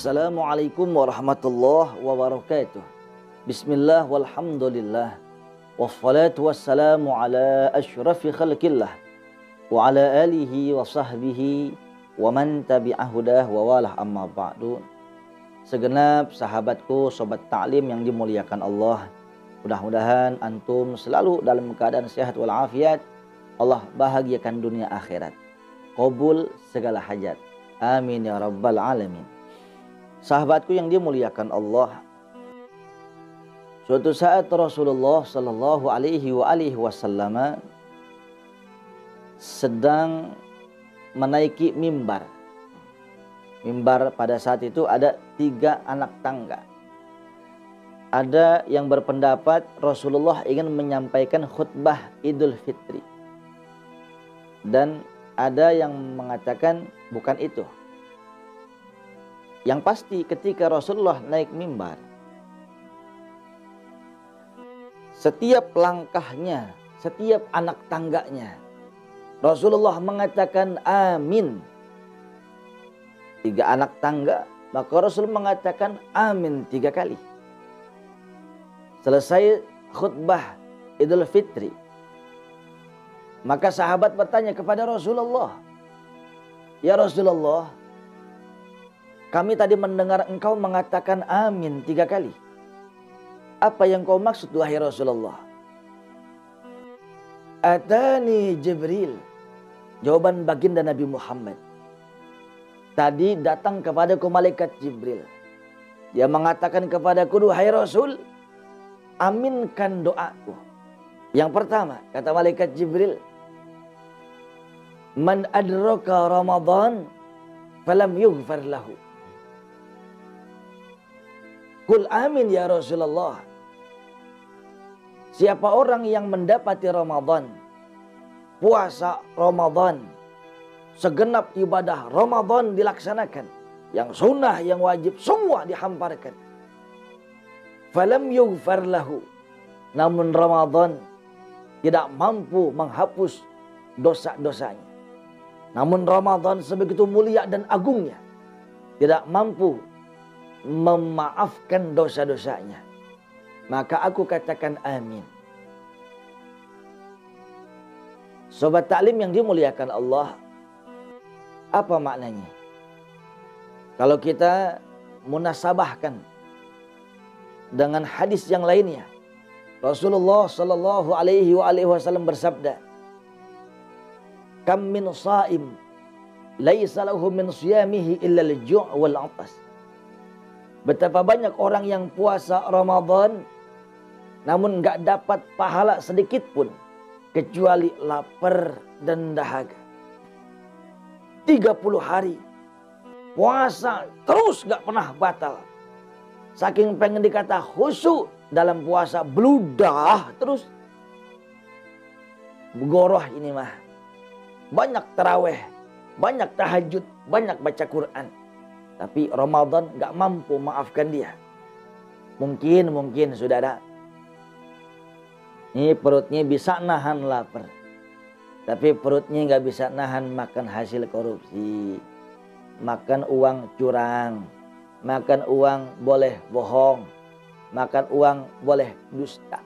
Assalamualaikum warahmatullahi wabarakatuh. Bismillah walhamdulillah. Wassalatu wassalamu ala ashrafi khalqillah. Wa ala alihi wa sahbihi wa man tabi'ahudah wa walah amma ba'du. Segenap sahabatku, sobat ta'lim yang dimuliakan Allah, mudah-mudahan antum selalu dalam keadaan sehat walafiat. Allah bahagiakan dunia akhirat, qabul segala hajat, amin ya rabbal alamin. Sahabatku yang dimuliakan Allah, suatu saat Rasulullah Sallallahu Alaihi Wasallam sedang menaiki mimbar. Mimbar pada saat itu ada 3 anak tangga. Ada yang berpendapat Rasulullah ingin menyampaikan khutbah Idul Fitri, dan ada yang mengatakan bukan itu. Yang pasti ketika Rasulullah naik mimbar, setiap langkahnya, setiap anak tangganya, Rasulullah mengatakan amin. 3 anak tangga, maka Rasul mengatakan amin 3 kali. Selesai khutbah Idul Fitri, maka sahabat bertanya kepada Rasulullah, "Ya Rasulullah, kami tadi mendengar engkau mengatakan amin 3 kali. Apa yang kau maksud wahai Rasulullah?" Atani Jibril. Jawaban baginda Nabi Muhammad, tadi datang kepadaku malaikat Jibril. Dia mengatakan kepadaku, "Duhai Rasul, aminkan doaku." Yang pertama, kata malaikat Jibril, "Man adraka Ramadan falam yughfar lahu." Qul amin ya Rasulullah. Siapa orang yang mendapati Ramadan, puasa Ramadan, segenap ibadah Ramadan dilaksanakan, yang sunnah, yang wajib, semua dihamparkan. Falam yughfar lahu. Namun Ramadan tidak mampu menghapus dosa-dosanya. Namun Ramadan sebegitu mulia dan agungnya, tidak mampu memaafkan dosa-dosanya. Maka aku katakan amin. Sobat taklim yang dimuliakan Allah, apa maknanya? Kalau kita munasabahkan dengan hadis yang lainnya, Rasulullah Sallallahu Alaihi Wasallam bersabda, "Kam min shaim laisa lahu min siyamihi illa al-ju' wal 'atas." Betapa banyak orang yang puasa Ramadan namun gak dapat pahala sedikit pun kecuali lapar dan dahaga. 30 hari puasa terus gak pernah batal. Saking pengen dikata khusyuk dalam puasa, bludah terus. Goroh ini mah. Banyak taraweh, banyak tahajud, banyak baca Quran. Tapi Ramadan gak mampu maafkan dia. Mungkin saudara, ini perutnya bisa nahan lapar, tapi perutnya gak bisa nahan makan hasil korupsi, makan uang curang, makan uang boleh bohong, makan uang boleh dusta.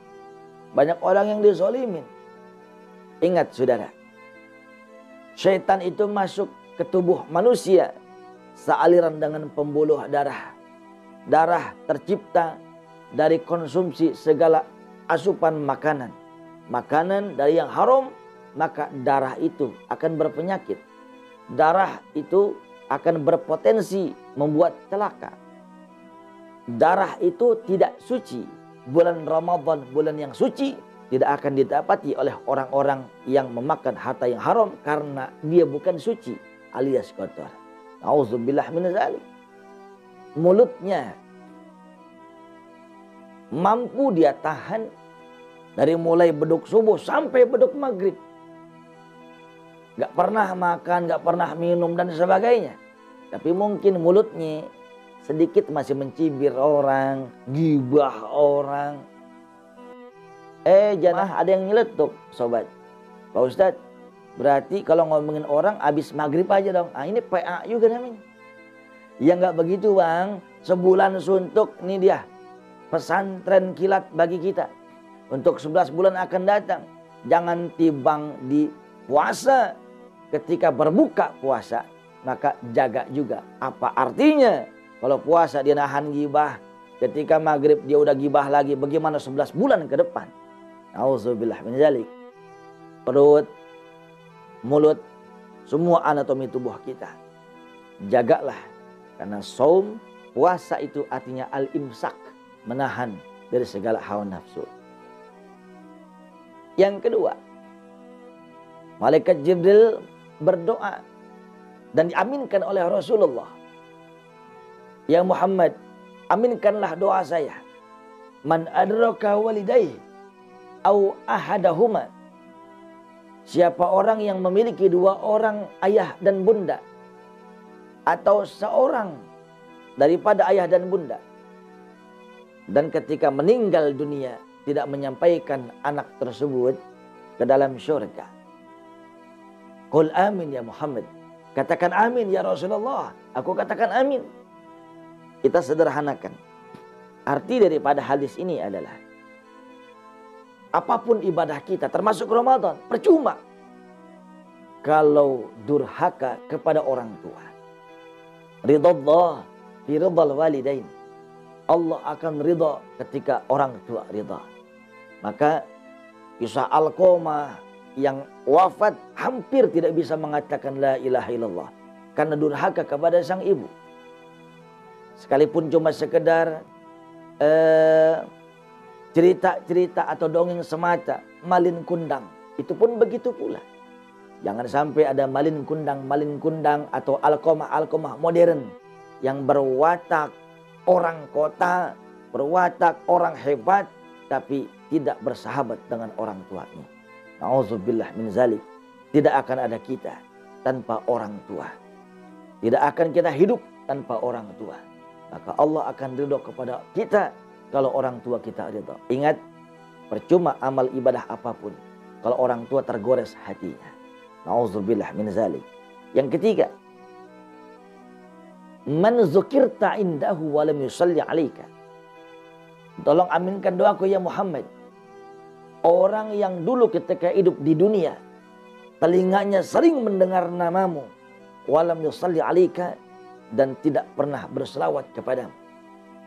Banyak orang yang dizolimin. Ingat saudara, syaitan itu masuk ke tubuh manusia sealiran dengan pembuluh darah. Darah tercipta dari konsumsi segala asupan makanan. Makanan dari yang haram, maka darah itu akan berpenyakit. Darah itu akan berpotensi membuat celaka. Darah itu tidak suci. Bulan Ramadan, bulan yang suci, tidak akan didapati oleh orang-orang yang memakan harta yang haram karena dia bukan suci alias kotor. Auzubillah min dzalik. Mulutnya mampu dia tahan dari mulai beduk subuh sampai beduk maghrib. Gak pernah makan, gak pernah minum dan sebagainya. Tapi mungkin mulutnya sedikit masih mencibir orang, gibah orang. Jangan ada yang nyeletuk sobat. Pak Ustadz, berarti kalau ngomongin orang abis maghrib aja dong. Ini PA juga namanya. Ya nggak begitu bang. Sebulan suntuk, ini dia pesantren kilat bagi kita. Untuk 11 bulan akan datang. Jangan tibang di puasa. Ketika berbuka puasa, maka jaga juga. Apa artinya? Kalau puasa dia nahan gibah. Ketika maghrib dia udah gibah lagi. Bagaimana 11 bulan ke depan? Auzubillah min dzalik. Perut, mulut, semua anatomi tubuh kita. Jagalah. Karena saum, puasa itu artinya al-imsak. Menahan dari segala hawa nafsu. Yang kedua, malaikat Jibril berdoa. Dan diaminkan oleh Rasulullah. Ya Muhammad, aminkanlah doa saya. Man adraka walidayhi au ahadahuma. Siapa orang yang memiliki dua orang ayah dan bunda. Atau seorang daripada ayah dan bunda. Dan ketika meninggal dunia tidak menyampaikan anak tersebut ke dalam syurga. Qul amin ya Muhammad. Katakan amin ya Rasulullah. Aku katakan amin. Kita sederhanakan. Arti daripada hadis ini adalah apapun ibadah kita termasuk Ramadan percuma kalau durhaka kepada orang tua. Ridallah fi ridal walidain. Allah akan ridha ketika orang tua ridha. Maka kisah Alqamah yang wafat hampir tidak bisa mengatakan la ilaha illallah karena durhaka kepada sang ibu. Sekalipun cuma sekedar cerita-cerita atau dongeng semata, malin kundang, itu pun begitu pula. Jangan sampai ada malin kundang atau alqamah modern yang berwatak orang kota, berwatak orang hebat, tapi tidak bersahabat dengan orang tuanya. Nauzubillah min zalik. Tidak akan ada kita tanpa orang tua. Tidak akan kita hidup tanpa orang tua. Maka Allah akan ridho kepada kita kalau orang tua kita ridho. Ingat, percuma amal ibadah apapun kalau orang tua tergores hatinya. Nauzubillah min zalik. Yang ketiga, man zukirta indahu wa lam yusalli alaika. Tolong aminkan doaku ya Muhammad. Orang yang dulu ketika hidup di dunia telinganya sering mendengar namamu, wa lam yusalli alaika, dan tidak pernah berselawat kepadamu.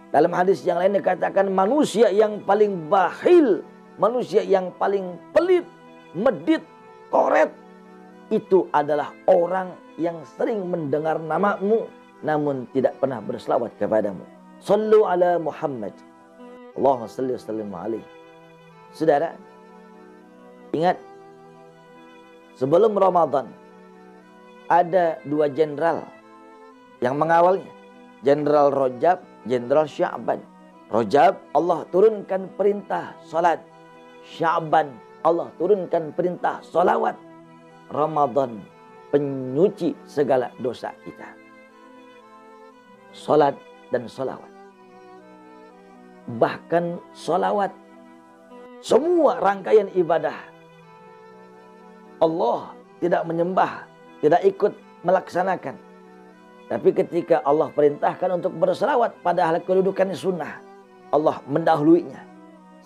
Dalam hadis yang lain dikatakan manusia yang paling bakhil, manusia yang paling pelit, medit, koret, itu adalah orang yang sering mendengar namamu namun tidak pernah berselawat kepadamu. Sallu ala Muhammad. Allahumma salli wa sallim alaihi. Saudara, ingat, sebelum Ramadan ada dua jenderal yang mengawalnya. Jenderal Rajab, Jenderal Sya'ban. Rajab, Allah turunkan perintah salat. Sya'ban, Allah turunkan perintah salawat. Ramadan, penyuci segala dosa kita. Salat dan salawat. Bahkan salawat, semua rangkaian ibadah, Allah tidak menyembah, tidak ikut melaksanakan. Tapi ketika Allah perintahkan untuk berselawat, padahal kedudukannya sunnah, Allah mendahuluinya.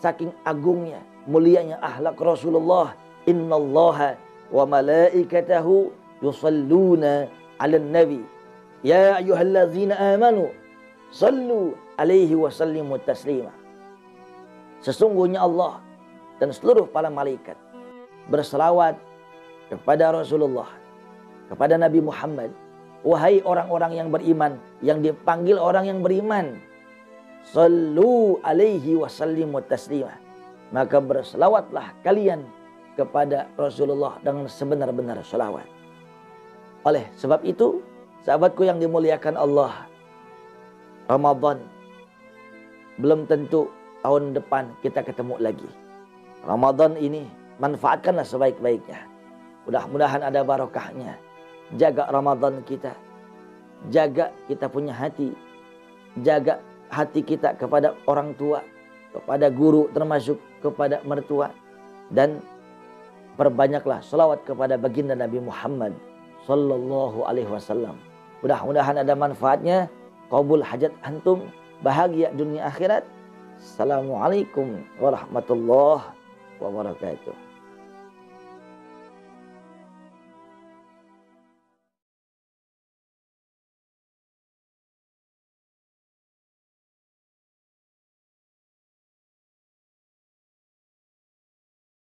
Saking agungnya, mulianya akhlak Rasulullah. Innallaha wa malaikatahu yusalluna 'alan nabi. Ya ayyuhallazina amanu sallu alaihi wa sallimu taslima. Sesungguhnya Allah dan seluruh para malaikat berselawat kepada Rasulullah, kepada Nabi Muhammad. Wahai orang-orang yang beriman, yang dipanggil orang yang beriman, sallu alaihi wa sallimu taslima. Maka berselawatlah kalian kepada Rasulullah dengan sebenar-benar selawat. Oleh sebab itu, sahabatku yang dimuliakan Allah, Ramadan belum tentu tahun depan kita ketemu lagi. Ramadan ini manfaatkanlah sebaik-baiknya. Mudah-mudahan ada barokahnya. Jaga Ramadan kita. Jaga kita punya hati. Jaga hati kita kepada orang tua, kepada guru, termasuk kepada mertua. Dan perbanyaklah selawat kepada baginda Nabi Muhammad sallallahu alaihi wasallam. Mudah-mudahan ada manfaatnya. qabul hajat antum, bahagia dunia akhirat. Assalamualaikum warahmatullahi wabarakatuh.